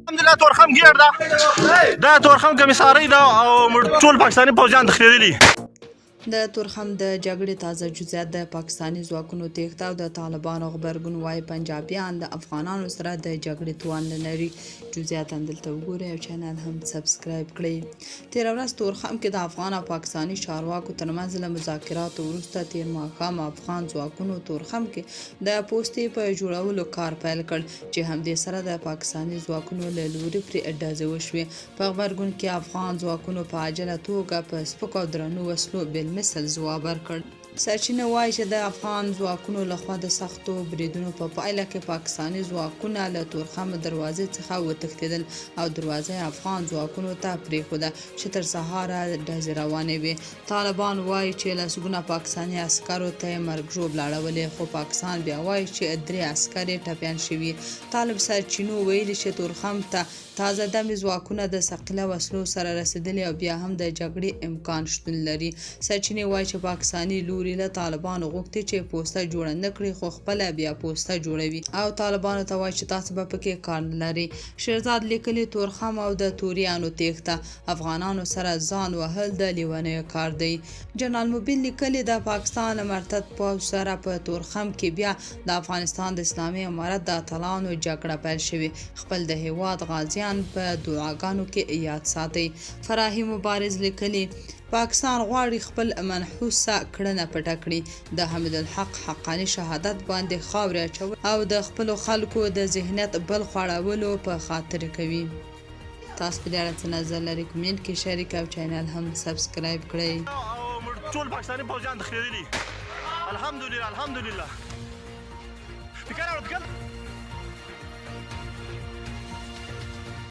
الحمدلله تورخم ګیر دا تورخم کمیسارۍ ده او ټول پاکستاني پوځیان تښتېدلي. د تورخم د جګړې تازه جزئیات د پاکستاني ځواکونو تېښته او د طالبانو غبرګون وایي پنجابیان د افغانانو سره د جګړې توان نه لري. جزئیات هم دلته وګورئ او چینل هم سبسکرایب کړئ. تېره ورځ تورخم کې د افغان او پاکستاني چارواکو ترمنځ له مذاکراتو وروسته تېر ماښام افغان ځواکونو تورخم کې د پوستې په جوړولو کار پیل کړ چې همدې سره د پاکستاني ځواکونو له لوري پرې ډزې وشوې. په غبرګون کې افغان ځواکونو په عاجله توګه په سپکو او درنو وسلو مثل ځواب ورکړ. سرچینه وایي چې د افغان ځواکونو لخوا د سختو بریدونو په پایله کې پاکستاني ځواکونه له تورخم دروازې څخه وتښتېدل او دروازه افغان ځواکونو ته پرېښوده چې تر سهاره ډزې روانې وې. طالبان وایي چې لسګونه پاکستاني عسکرو ته یې مرګ ژوبله اړولې، خو پاکستان بیا وایي چې 3 عسکر یې ټپیان شوي. طالب سرچینو ویلي چې تورخم ته تازه دمې ځواکونه د ثقیله وسلو سره رسېدلي او بیا هم د جګړې امکان شتون لري. سرچینې وایي چې پاکستاني لوري له طالبانو غوښتي چې پوسته جوړه نه کړي، خو خپله بیا پوسته جوړوي او طالبانو ته وایي چې تاسو به پکې کار نه لري. شیرزاد لیکلي تورخم او د توریانو تېښته افغانانو سره ځان وهل د لیونیو کار دی. جنرال موبین لیکلي د پاکستان مرتد پوځ سره په تورخم کې بیا د افغانستان د اسلامي امارت د اتلانو جګړه پیل شوې. خپل د هېواد غازیان په دعاګانو کې یاد ساتئ. فراهي مبارز لیکلي پاکستان غواړي خپل منحوسه کړنه پټه کړي، د حمیدالحق حقاني شهادت باندې خاورې اچول او د خپلو خلکو د ذهنیت بل خړولو په خاطر کوي. تاسو په دې اړه څه نظر لرئ؟ کمنټ کې شریک او چینل هم سبسکرایب کړئ. ټول پاکستاني پوځیان تښتېدلي. الحمدلله